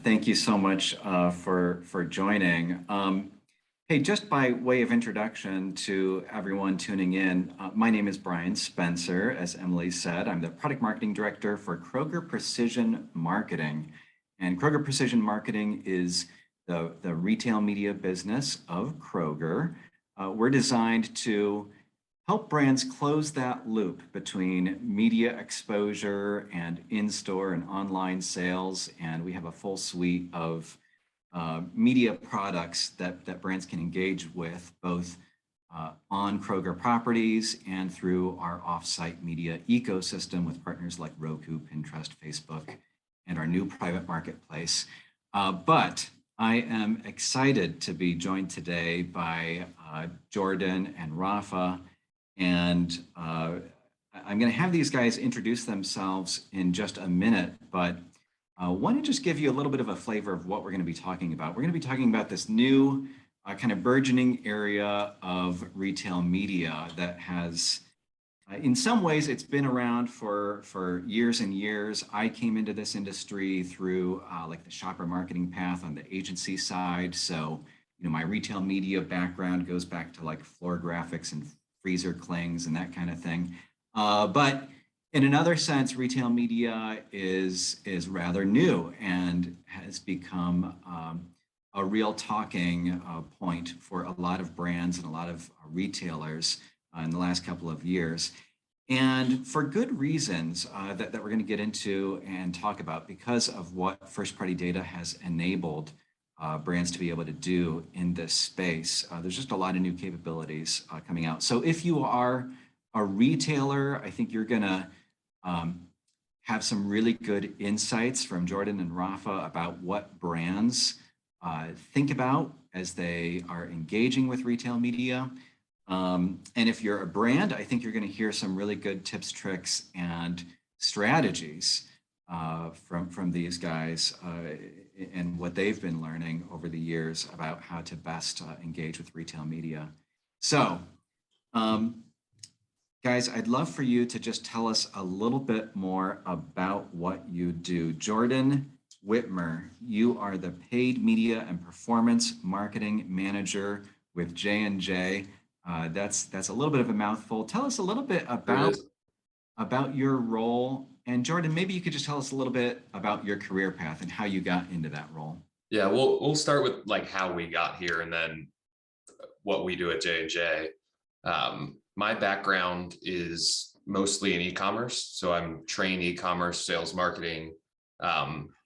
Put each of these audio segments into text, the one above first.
Thank you so much for joining. Hey, just by way of introduction to everyone tuning in, my name is Brian Spencer. As Emily said, I'm the product marketing director for Kroger Precision Marketing. And Kroger Precision Marketing is the retail media business of Kroger. We're designed to help brands close that loop between media exposure and in-store and online sales. And we have a full suite of media products that brands can engage with, both on Kroger properties and through our offsite media ecosystem with partners like Roku, Pinterest, Facebook, and our new private marketplace. But I am excited to be joined today by Jordan and Rafa. And I'm going to have these guys introduce themselves in just a minute, but I want to just give you a little bit of a flavor of what we're going to be talking about. We're going to be talking about this new kind of burgeoning area of retail media that has, in some ways, it's been around for years and years. I came into this industry through like the shopper marketing path on the agency side. So, my retail media background goes back to like floor graphics and freezer clings and that kind of thing. But in another sense, retail media is rather new and has become a real talking point for a lot of brands and a lot of retailers in the last couple of years. And for good reasons that we're going to get into and talk about, because of what first-party data has enabled brands to be able to do in this space. There's just a lot of new capabilities coming out. So if you are a retailer, I think you're going to have some really good insights from Jordan and Rafa about what brands think about as they are engaging with retail media. And if you're a brand, I think you're going to hear some really good tips, tricks, and strategies from these guys and what they've been learning over the years about how to best engage with retail media. So, guys, I'd love for you to just tell us a little bit more about what you do. Jordan Witmer, you are the paid media and performance marketing manager with J&J. That's a little bit of a mouthful. Tell us a little bit about your role. And Jordan, maybe you could just tell us a little bit about your career path and how you got into that role. Yeah, we'll start with like how we got here and then what we do at J&J. My background is mostly in e-commerce. So I'm trained e-commerce, sales marketing,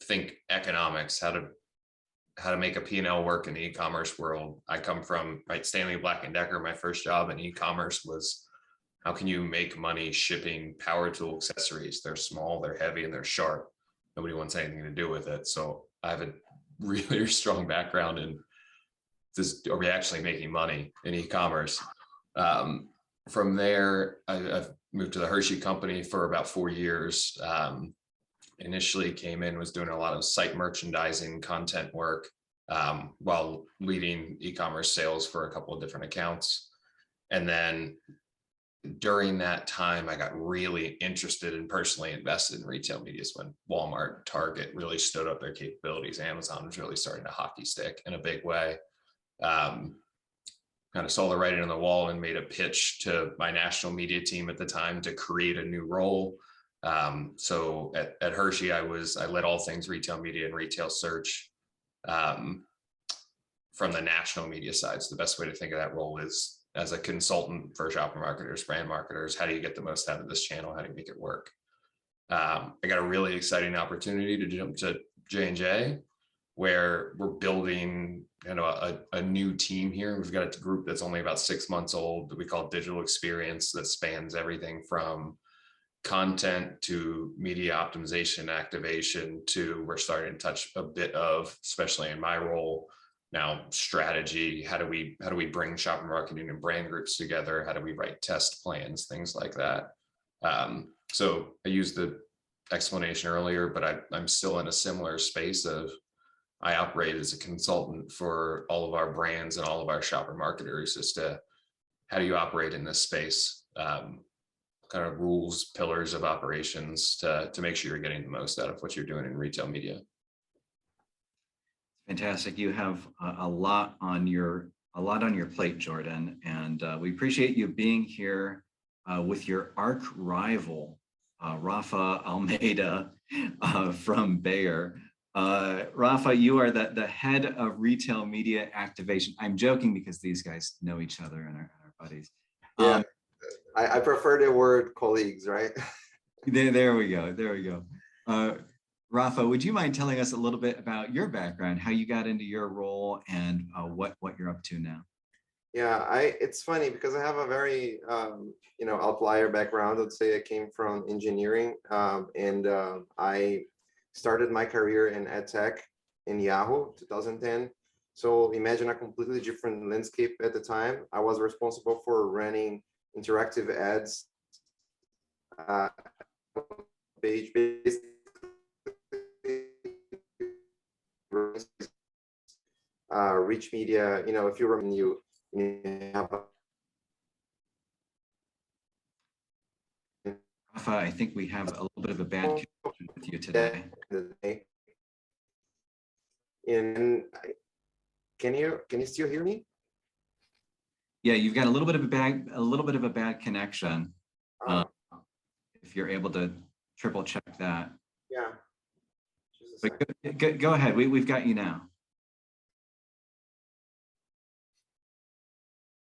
think economics, how to make a P&L work in the e-commerce world. I come from Stanley Black & Decker. My first job in e-commerce was, how can you make money shipping power tool accessories? They're small, they're heavy, and they're sharp. Nobody wants anything to do with it. So I have a really strong background in this. Are we actually making money in e-commerce? From there, I've moved to the Hershey company for about 4 years. Initially came in, was doing a lot of site merchandising, content work, while leading e-commerce sales for a couple of different accounts. And then during that time, I got really interested and personally invested in retail media when Walmart, Target really stood up their capabilities. Amazon was really starting to hockey stick in a big way. Kind of saw the writing on the wall and made a pitch to my national media team at the time to create a new role. So at Hershey, I led all things retail media and retail search from the national media side. So the best way to think of that role is as a consultant for shopper marketers, brand marketers. How do you get the most out of this channel? How do you make it work? I got a really exciting opportunity to jump to J&J, where we're building a new team here. We've got a group that's only about 6 months old that we call digital experience, that spans everything from content to media optimization, activation, to we're starting to touch a bit of, especially in my role now, strategy. How do we bring shopper marketing and brand groups together? How do we write test plans, things like that? So I used the explanation earlier, but I'm still in a similar space of, I operate as a consultant for all of our brands and all of our shopper marketers as to how do you operate in this space, kind of rules, pillars of operations to make sure you're getting the most out of what you're doing in retail media. Fantastic. You have a lot on your plate, Jordan, and we appreciate you being here with your arch rival, Rafa Almeida from Bayer. Rafa, you are the head of retail media activation. I'm joking because these guys know each other and are buddies. Yeah, I prefer the word colleagues, right? There we go. There we go. Rafa, would you mind telling us a little bit about your background, how you got into your role, and what you're up to now? Yeah, it's funny because I have a very outlier background. I'd say I came from engineering, and I started my career in ed tech in Yahoo 2010. So imagine a completely different landscape at the time. I was responsible for running interactive ads page based rich media. If you remember, you have Rafa, I think we have a little bit of a bad connection with you today. And can you still hear me? Yeah, you've got a little bit of a bad connection. If you're able to triple check that. Yeah. But go ahead. We've got you now.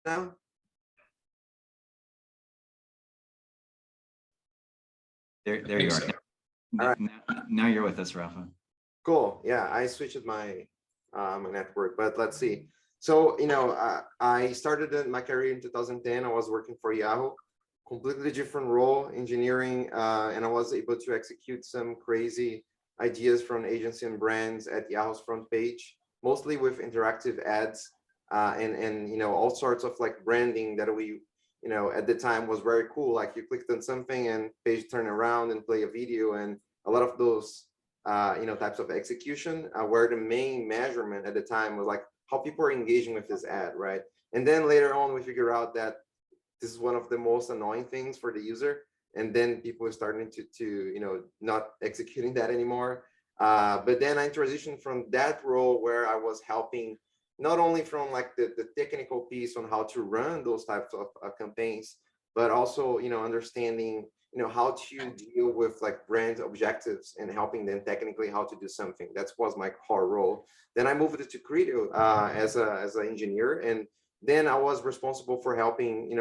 Now? There you are. So. All right. Now you're with us, Rafa. Cool. Yeah, I switched my my network, but let's see. So I started my career in 2010. I was working for Yahoo, completely different role, engineering, and I was able to execute some crazy ideas from agency and brands at Yahoo's front page, mostly with interactive ads, and all sorts of like branding that we at the time was very cool. Like you clicked on something and page turn around and play a video, and a lot of those types of execution where the main measurement at the time was like how people are engaging with this ad, right? And then later on we figure out that this is one of the most annoying things for the user, and then people are starting to not executing that anymore. But then I transitioned from that role where I was helping not only from like the technical piece on how to run those types of campaigns, but also understanding how to deal with like brand objectives and helping them technically how to do something. That was my core role. Then I moved to Credo as an engineer, and then I was responsible for helping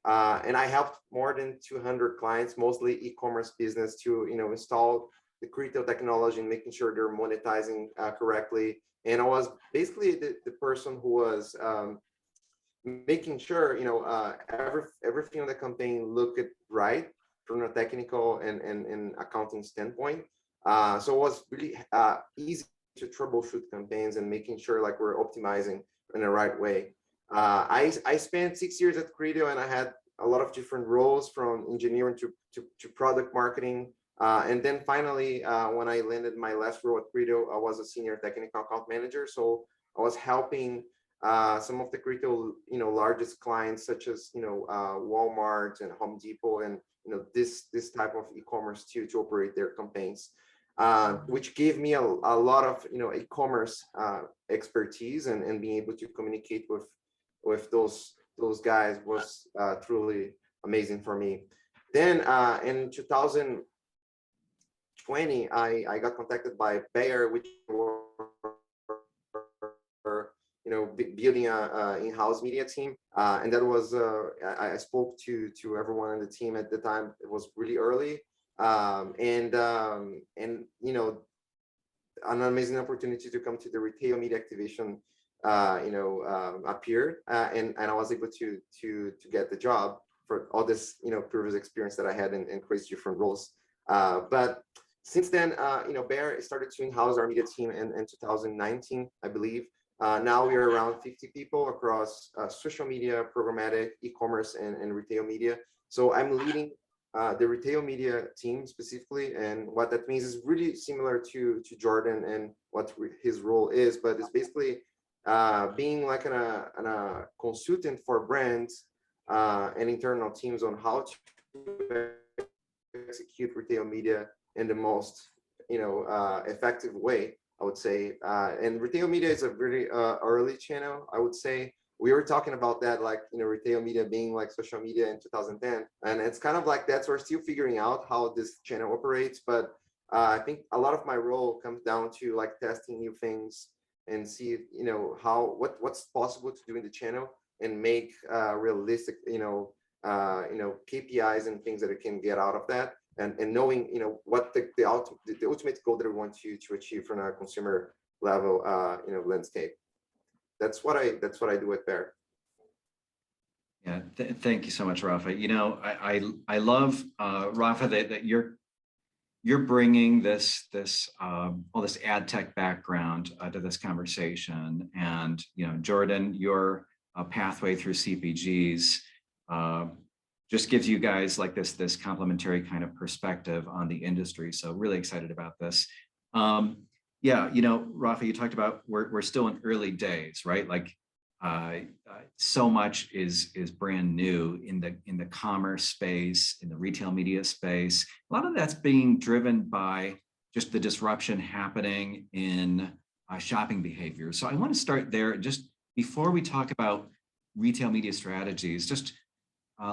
and I helped more than 200 clients, mostly e-commerce business, to install the Credo technology and making sure they're monetizing correctly. And I was basically the person who was making sure everything on the campaign looked right from a technical and accounting standpoint. So it was really easy to troubleshoot campaigns and making sure like we're optimizing in the right way. I spent 6 years at Credo, and I had a lot of different roles from engineering to product marketing. And then finally, when I landed my last role at Credo, I was a senior technical account manager. So I was helping some of the Credo, largest clients such as Walmart and Home Depot, and this type of e-commerce to operate their campaigns, which gave me a lot of e-commerce expertise, and being able to communicate with those guys was truly amazing for me. Then in 2020, I got contacted by Bayer, which were building a in-house media team, and that was I spoke to everyone on the team at the time. It was really early, and an amazing opportunity to come to the retail media activation appeared, and I was able to get the job for all this previous experience that I had in crazy different roles. But since then, Bayer started to in-house our media team in 2019, I believe. Now we are around 50 people across social media, programmatic, e-commerce, and retail media. So I'm leading the retail media team specifically, and what that means is really similar to Jordan and what his role is, but it's basically being like a consultant for brands and internal teams on how to execute retail media in the most effective way, I would say. And retail media is a very early channel, I would say. We were talking about that, like, retail media being like social media in 2010. And it's kind of like that. So we're still figuring out how this channel operates. But I think a lot of my role comes down to like testing new things and see, what's possible to do in the channel and make realistic, KPIs and things that it can get out of that. And knowing, what the ultimate goal that we want to achieve from a consumer level, landscape. That's what I do at Bear. Yeah, thank you so much, Rafa. I love Rafa that you're bringing this all this ad tech background to this conversation, and Jordan, your pathway through CPGs just gives you guys like this complementary kind of perspective on the industry. So really excited about this. Yeah, Rafa, you talked about we're still in early days, right? Like so much is brand new in the commerce space, in the retail media space. A lot of that's being driven by just the disruption happening in shopping behavior. So I want to start there. Just before we talk about retail media strategies, just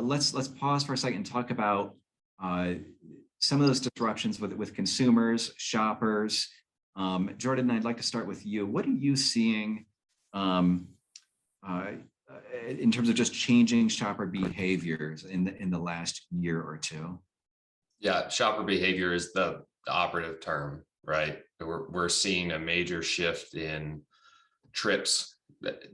let's pause for a second and talk about some of those disruptions with consumers, shoppers. Jordan, I'd like to start with you. What are you seeing in terms of just changing shopper behaviors in the last year or two? Yeah, shopper behavior is the operative term, right? We're seeing a major shift in trips.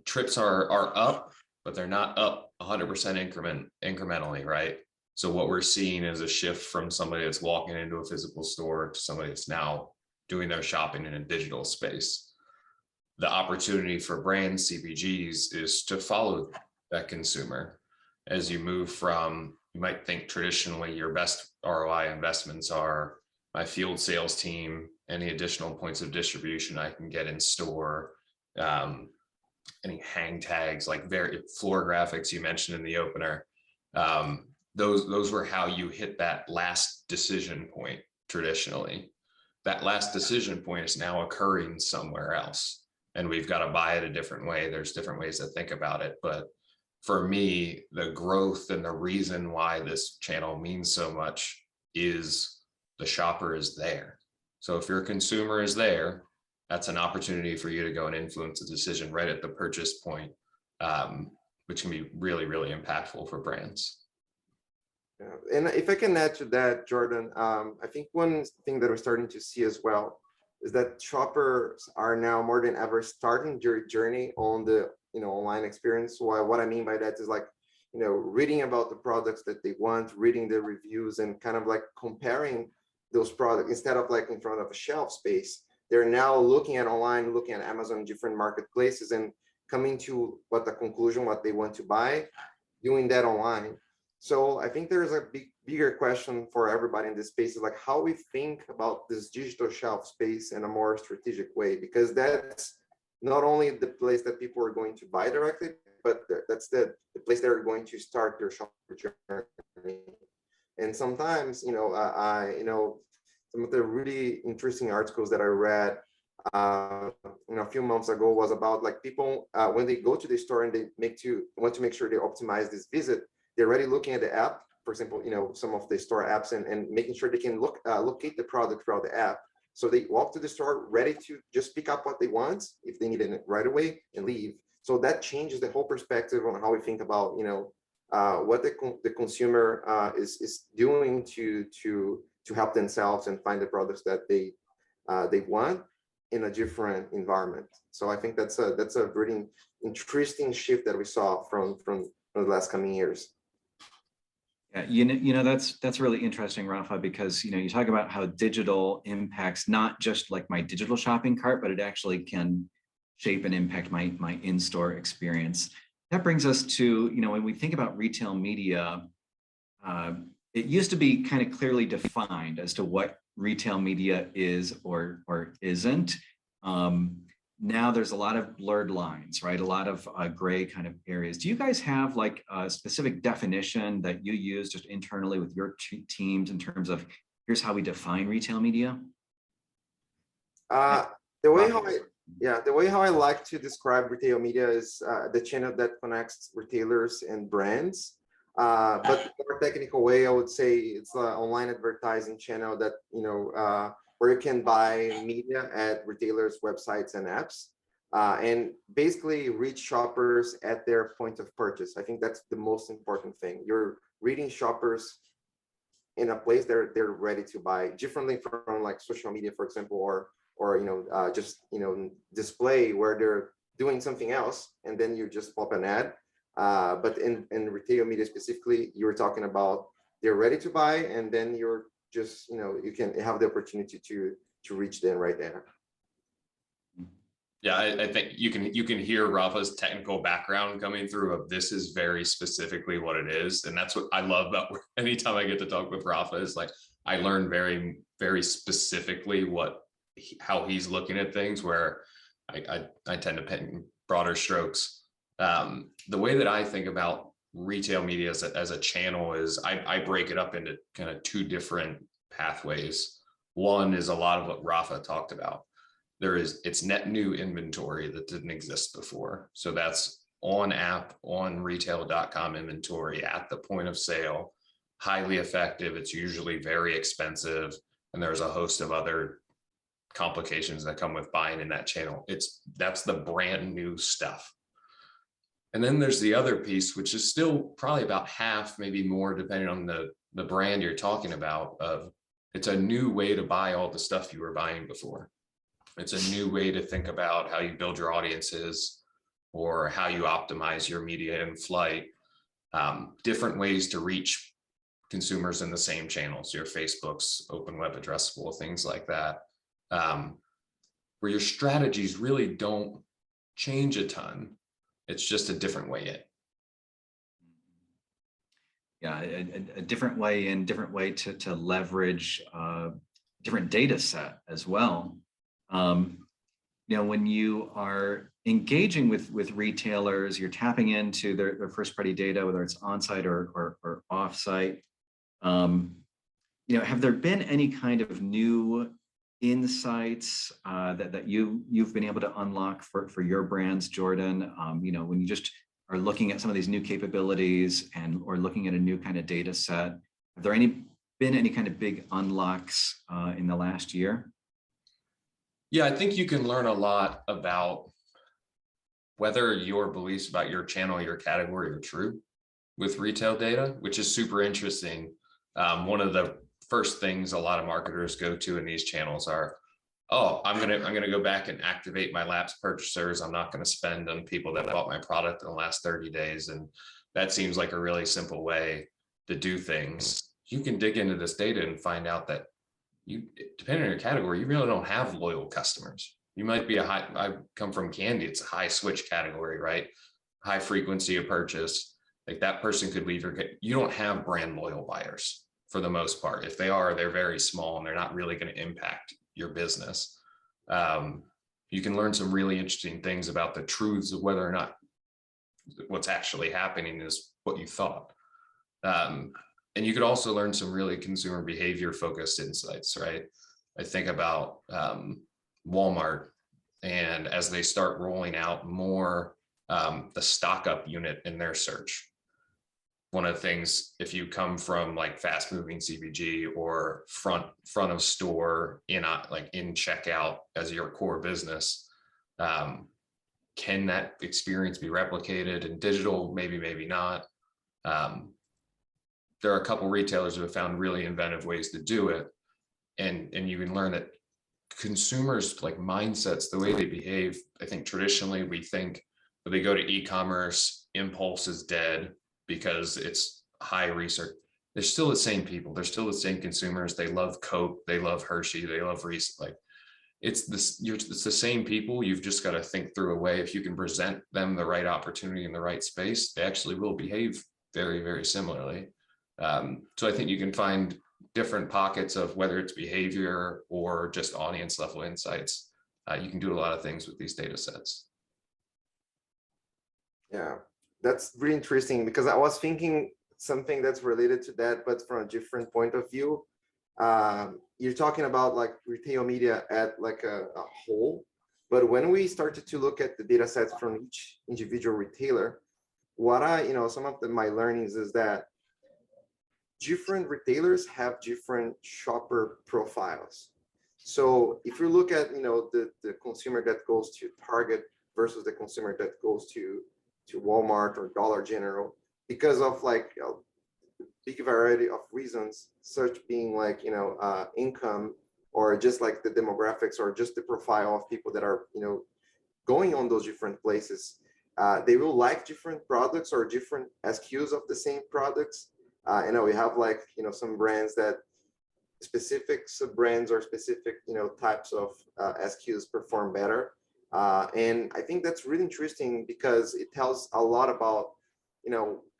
Trips are up, but they're not up 100% incrementally, right? So what we're seeing is a shift from somebody that's walking into a physical store to somebody that's now doing their shopping in a digital space. The opportunity for brands, CPGs, is to follow that consumer as you move from, you might think traditionally your best ROI investments are my field sales team, any additional points of distribution I can get in store, any hang tags, like floor graphics you mentioned in the opener. Those were how you hit that last decision point traditionally. That last decision point is now occurring somewhere else, and we've got to buy it a different way. There's different ways to think about it. But for me, the growth and the reason why this channel means so much is the shopper is there. So if your consumer is there, that's an opportunity for you to go and influence a decision right at the purchase point, which can be really, really impactful for brands. Yeah. And if I can add to that, Jordan, I think one thing that we're starting to see as well is that shoppers are now more than ever starting their journey on the online experience. So what I mean by that is like, reading about the products that they want, reading the reviews, and kind of like comparing those products instead of like in front of a shelf space. They're now looking at online, looking at Amazon, different marketplaces, and coming to what they want to buy, doing that online. So I think there's a bigger question for everybody in this space is like how we think about this digital shelf space in a more strategic way, because that's not only the place that people are going to buy directly, but that's the place they're going to start their shopper journey. And sometimes, some of the really interesting articles that I read, a few months ago was about like people when they go to the store and they want to make sure they optimize this visit. They're already looking at the app, for example, some of the store apps and making sure they can locate the product throughout the app. So they walk to the store ready to just pick up what they want if they need it right away and leave. So that changes the whole perspective on how we think about, what the consumer is doing to help themselves and find the products that they want in a different environment. So I think that's a really interesting shift that we saw from the last coming years. Yeah, that's really interesting, Rafa, because you talk about how digital impacts not just like my digital shopping cart, but it actually can shape and impact my in-store experience. That brings us to, when we think about retail media, it used to be kind of clearly defined as to what retail media is or isn't. Now there's a lot of blurred lines, right? A lot of gray kind of areas. Do you guys have like a specific definition that you use just internally with your teams in terms of here's how we define retail media? The way how I like to describe retail media is the channel that connects retailers and brands. But more technical way, I would say it's an online advertising channel that where you can buy media at retailers' websites and apps, and basically reach shoppers at their point of purchase. I think that's the most important thing. You're reading shoppers in a place they're ready to buy, differently from like social media, for example, or just display where they're doing something else and then you just pop an ad. But in retail media specifically, you were talking about they're ready to buy, and then you're just you can have the opportunity to reach them right there. Yeah, I think you can hear Rafa's technical background coming through of this is very specifically what it is. And that's what I love about anytime I get to talk with Rafa is like, I learn very, very specifically how he's looking at things, where I tend to paint broader strokes. The way that I think about retail media as a channel is I break it up into kind of two different pathways. One is a lot of what Rafa talked about. It's net new inventory that didn't exist before. So that's on app, on retail.com inventory at the point of sale, highly effective. It's usually very expensive. And there's a host of other complications that come with buying in that channel. That's the brand new stuff. And then there's the other piece, which is still probably about half, maybe more, depending on the brand you're talking about. It's a new way to buy all the stuff you were buying before. It's a new way to think about how you build your audiences or how you optimize your media in flight. Different ways to reach consumers in the same channels, your Facebooks, open web addressable, things like that, where your strategies really don't change a ton. It's just a different way in. Yeah, a different way in, different way to leverage different data set as well. When you are engaging with retailers, you're tapping into their first party data, whether it's on-site or off-site. Have there been any kind of new insights that you've been able to unlock for your brands, Jordan? When you just are looking at some of these new capabilities or looking at a new kind of data set, have there been any kind of big unlocks in the last year? Yeah, I think you can learn a lot about whether your beliefs about your channel, your category are true with retail data, which is super interesting. One of the first things a lot of marketers go to in these channels are, I'm gonna go back and activate my lapsed purchasers. I'm not gonna spend on people that bought my product in the last 30 days. And that seems like a really simple way to do things. You can dig into this data and find out that depending on your category, you really don't have loyal customers. You might be I come from candy, it's a high switch category, right? High frequency of purchase. Like that person could leave you don't have brand loyal buyers for the most part. If they are, they're very small and they're not really going to impact your business. You can learn some really interesting things about the truths of whether or not what's actually happening is what you thought. And you could also learn some really consumer behavior focused insights, right? I think about Walmart, and as they start rolling out more the stock up unit in their search. One of the things, if you come from like fast moving CPG or front of store in checkout as your core business, can that experience be replicated in digital? Maybe not. There are a couple retailers who have found really inventive ways to do it. And you can learn that consumers like mindsets, the way they behave, I think traditionally we think when they go to e-commerce, impulse is dead because it's high research. They're still the same people. They're still the same consumers. They love Coke. They love Hershey. They love Reese. Like it's the same people. You've just got to think through a way. If you can present them the right opportunity in the right space, they actually will behave very, very similarly. So I think you can find different pockets of whether it's behavior or just audience level insights. You can do a lot of things with these data sets. Yeah, that's really interesting because I was thinking something that's related to that, but from a different point of view. You're talking about like retail media at like a whole. But when we started to look at the data sets from each individual retailer, what some of my learnings is that different retailers have different shopper profiles. So if you look at, the consumer that goes to Target versus the consumer that goes to Walmart or Dollar General, because of like a big variety of reasons, such being like, income, or just like the demographics, or just the profile of people that are, going on those different places. They will like different products or different SKUs of the same products. We have like, some brands that specific sub brands or specific, types of SKUs perform better. And I think that's really interesting because it tells a lot about,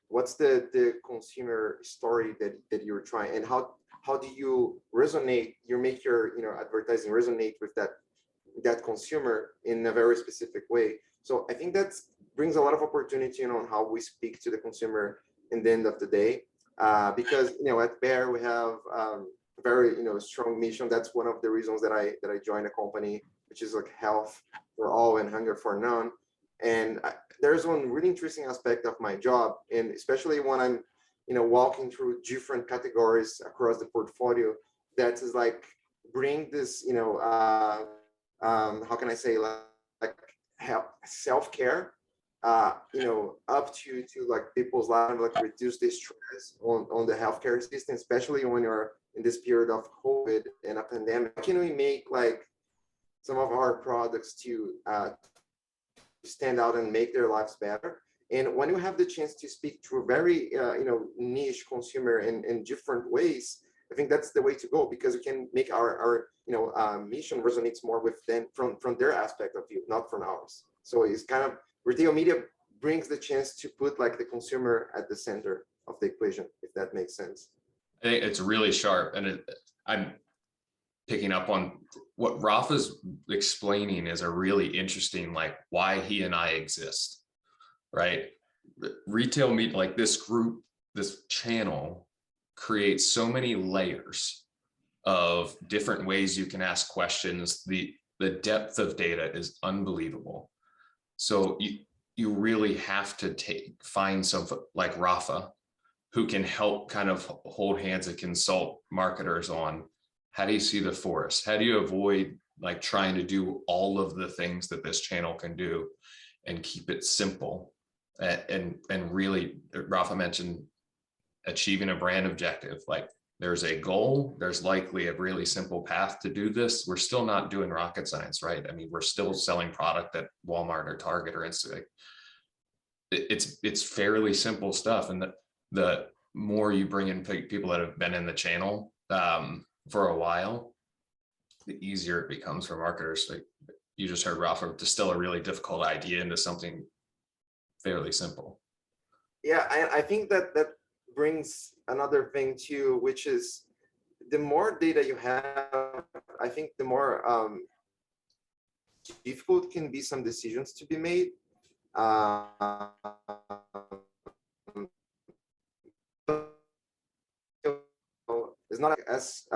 what's the consumer story that you're trying, and how do you resonate, you make your, advertising resonate with that consumer in a very specific way. So I think that brings a lot of opportunity, on how we speak to the consumer in the end of the day. Because, at Bear, we have a very, strong mission. That's one of the reasons that I joined a company, which is like health for all and hunger for none. And there's one really interesting aspect of my job, and especially when I'm, walking through different categories across the portfolio, that is like bring this, how can I say, like help self-care, up to like people's lives, like reduce the stress on the healthcare system, especially when you're in this period of COVID and a pandemic. How can we make like some of our products to stand out and make their lives better? And when you have the chance to speak to a very niche consumer in different ways, I think that's the way to go, because we can make our mission resonates more with them from their aspect of view, not from ours. So it's kind of, retail media brings the chance to put like the consumer at the center of the equation, if that makes sense. I think it's really sharp, and I'm picking up on what Rafa's explaining is a really interesting, like why he and I exist, right? Retail media, like this group, this channel creates so many layers of different ways you can ask questions. The depth of data is unbelievable. So you really have to find some like Rafa, who can help kind of hold hands and consult marketers on how do you see the forest? How do you avoid like trying to do all of the things that this channel can do and keep it simple? And really, Rafa mentioned achieving a brand objective. Like there's a goal, there's likely a really simple path to do this. We're still not doing rocket science, right? I mean, we're still selling product at Walmart or Target or Instagram. It's fairly simple stuff. And the more you bring in people that have been in the channel for a while, the easier it becomes for marketers. Like you just heard Rafa distill a really difficult idea into something fairly simple. Yeah, I think that brings another thing too, which is the more data you have, I think the more difficult can be some decisions to be made. It's not as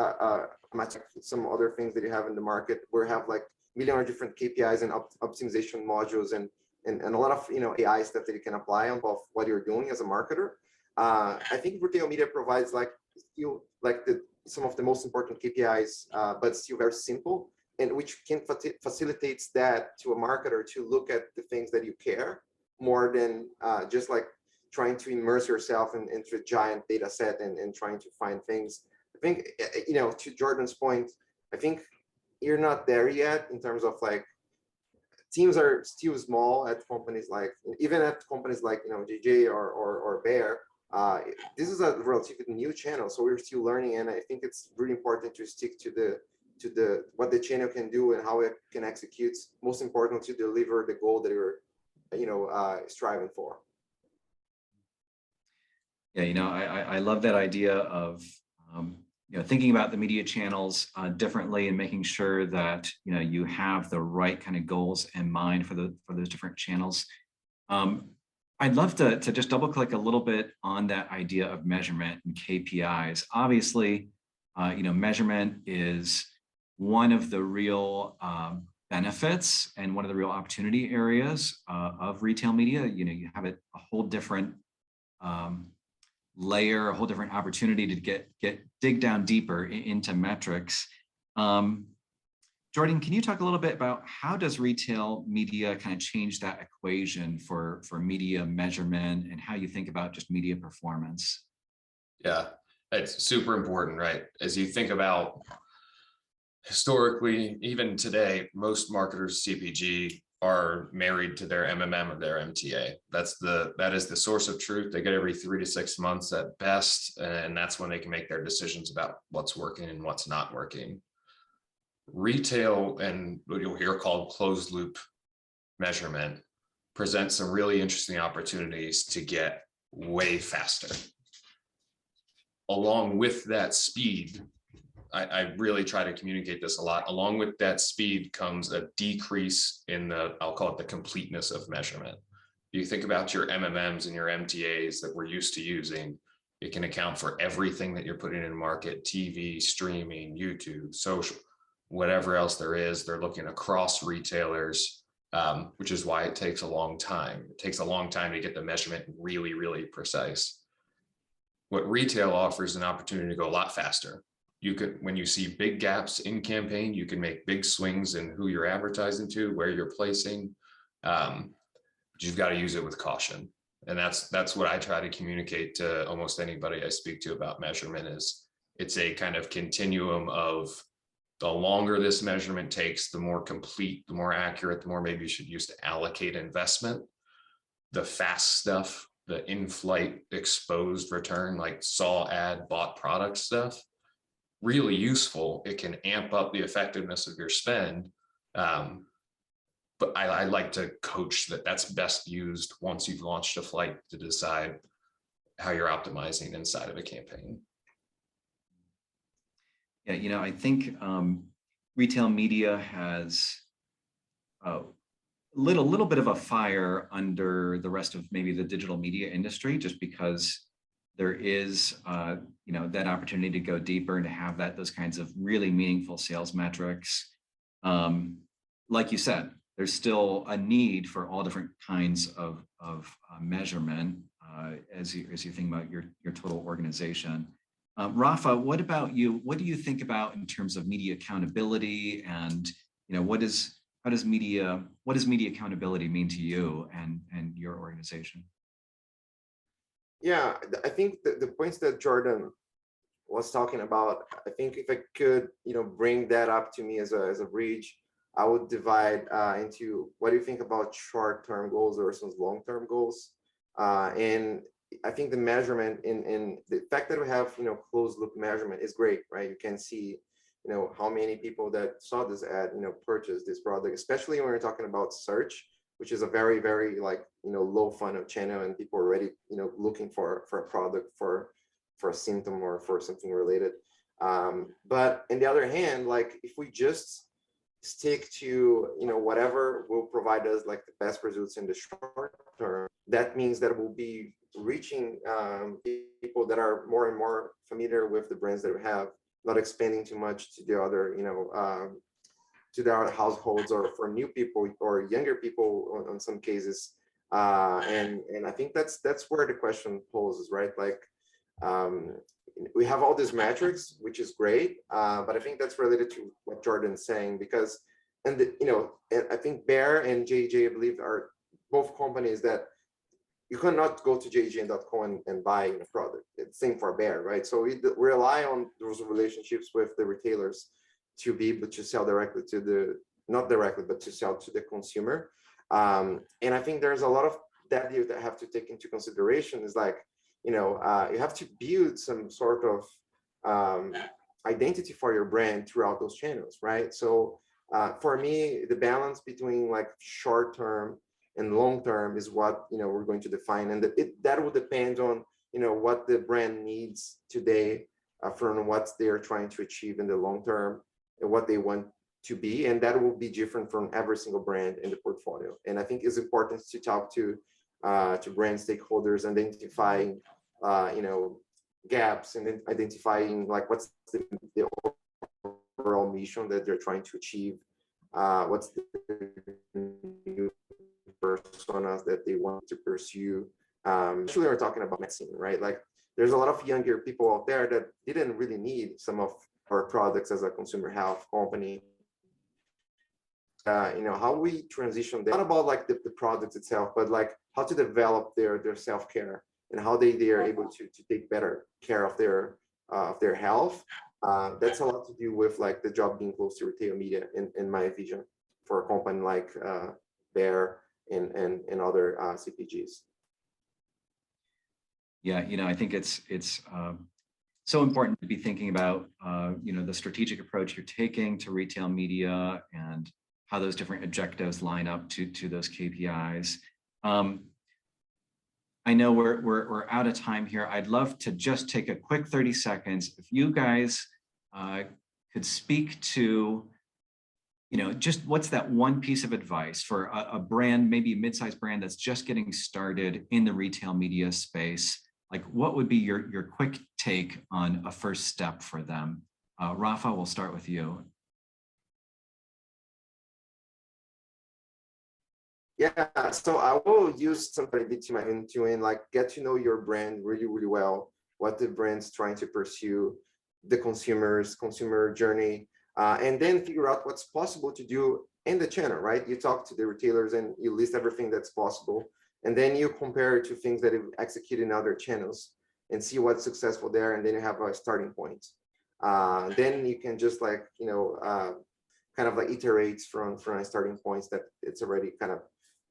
much like some other things that you have in the market, where you have like million of different KPIs and optimization modules and a lot of AI stuff that you can apply on both what you're doing as a marketer. I think retail media provides like still like some of the most important KPIs, but still very simple, and which can facilitates that to a marketer to look at the things that you care more than just like trying to immerse yourself into a giant data set and trying to find things. I think, to Jordan's point, I think you're not there yet in terms of like teams are still small at companies like, even at companies like, JJ or Bear. This is a relatively new channel, so we're still learning, and I think it's really important to stick to the what the channel can do and how it can execute. Most important to deliver the goal that you're striving for. Yeah, I love that idea of thinking about the media channels differently and making sure that you have the right kind of goals in mind for those different channels. I'd love to just double click a little bit on that idea of measurement and KPIs. Obviously, measurement is one of the real benefits and one of the real opportunity areas of retail media. You have a whole different layer, a whole different opportunity to dig down deeper into metrics. Jordan, can you talk a little bit about how does retail media kind of change that equation for media measurement and how you think about just media performance? Yeah, it's super important, right? As you think about historically, even today, most marketers CPG are married to their MMM or their MTA. That is the source of truth. They get every 3 to 6 months at best, and that's when they can make their decisions about what's working and what's not working. Retail and what you'll hear called closed loop measurement presents some really interesting opportunities to get way faster. Along with that speed, I really try to communicate this a lot. Along with that speed comes a decrease in I'll call it the completeness of measurement. You think about your MMMs and your MTAs that we're used to using, it can account for everything that you're putting in market, TV, streaming, YouTube, social, whatever else there is. They're looking across retailers, which is why it takes a long time. It takes a long time to get the measurement really, really precise. What retail offers an opportunity to go a lot faster. You could, when you see big gaps in campaign, you can make big swings in who you're advertising to, where you're placing. But you've got to use it with caution. And that's what I try to communicate to almost anybody I speak to about measurement is it's a kind of continuum of the longer this measurement takes, the more complete, the more accurate, the more maybe you should use to allocate investment. The fast stuff, the in-flight exposed return, like saw ad, bought product stuff, really useful. It can amp up the effectiveness of your spend. But I like to coach that's best used once you've launched a flight to decide how you're optimizing inside of a campaign. Yeah, I think retail media has a little bit of a fire under the rest of maybe the digital media industry, just because there is that opportunity to go deeper and to have those kinds of really meaningful sales metrics. Like you said, there's still a need for all different kinds of measurement as you think about your total organization. Rafa, what about you? What do you think about in terms of media accountability, and what does media accountability mean to you and your organization? Yeah, I think the points that Jordan was talking about, I think if I could, bring that up to me as a bridge, I would divide into what do you think about short-term goals versus long-term goals, and I think the measurement in the fact that we have, closed loop measurement is great, right? You can see, how many people that saw this ad, purchased this product, especially when we're talking about search, which is a very, very low funnel channel, and people are already, looking for a product, for a symptom or for something related. But on the other hand, if we just stick to, whatever will provide us the best results in the short term, that means that we'll be reaching people that are more and more familiar with the brands that we have, not expanding too much to the other, to their households, or for new people or younger people on some cases. And I think that's where the question poses, right? We have all these metrics, which is great, but I think that's related to what Jordan's saying, because, and I think Bear and JJ, I believe, are both companies that you cannot go to jjn.com and buy a product. It's same for Bear, right? So we rely on those relationships with the retailers to be able to sell directly to not directly, but to sell to the consumer. And I think there's a lot of that you have to take into consideration is you have to build some sort of identity for your brand throughout those channels, right? So for me, the balance between short term and long term is what we're going to define, and that will depend on what the brand needs today from what they are trying to achieve in the long term and what they want to be, and that will be different from every single brand in the portfolio. And I think it's important to talk to brand stakeholders, identifying gaps, and then identifying what's the overall mission that they're trying to achieve, what's the new personas that they want to pursue. Especially we're talking about medicine, right? Like there's a lot of younger people out there that didn't really need some of our products as a consumer health company. How we transition them, not about like the product itself, but like how to develop their self-care and how they are able to take better care of their health. That's a lot to do with like the job being close to retail media in my vision for a company like Bear and other CPGs. Yeah, I think it's so important to be thinking about the strategic approach you're taking to retail media and how those different objectives line up to those KPIs. I know we're out of time here. I'd love to just take a quick 30 seconds. If you guys could speak to, just what's that one piece of advice for a brand, maybe a mid-sized brand that's just getting started in the retail media space? Like, what would be your quick take on a first step for them? Rafa, we'll start with you. Yeah, so I will use somebody to like get to know your brand really, really well, what the brand's trying to pursue, the consumer journey, and then figure out what's possible to do in the channel, right? You talk to the retailers and you list everything that's possible, and then you compare it to things that have executed in other channels and see what's successful there, and then you have a starting point. Then you can just like, kind of like iterate from starting points that it's already kind of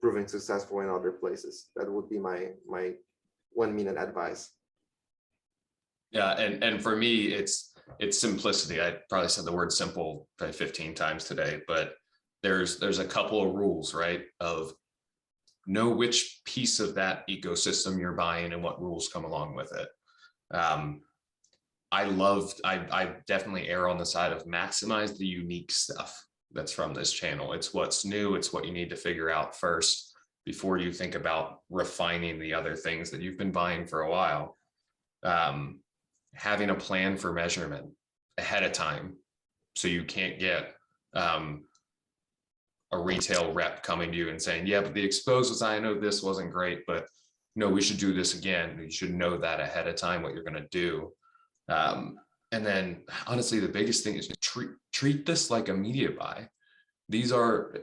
proving successful in other places. That would be my 1 minute advice. Yeah, and for me, it's simplicity. I probably said the word simple probably 15 times today, but there's a couple of rules, right? Of know which piece of that ecosystem you're buying and what rules come along with it. I definitely err on the side of maximize the unique stuff that's from this channel. It's what's new. It's what you need to figure out first before you think about refining the other things that you've been buying for a while. Having a plan for measurement ahead of time, so you can't get a retail rep coming to you and saying, yeah, but the exposed was, I know this wasn't great, but no, we should do this again. You should know that ahead of time, what you're going to do. And then honestly, the biggest thing is treat this like a media buy. These are,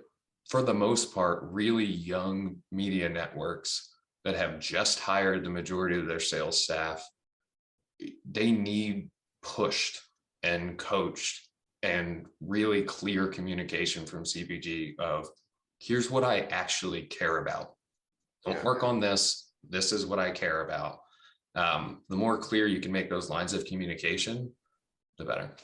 for the most part, really young media networks that have just hired the majority of their sales staff. They need pushed and coached and really clear communication from CPG of, here's what I actually care about. Don't work on this. This is what I care about. The more clear you can make those lines of communication, the better.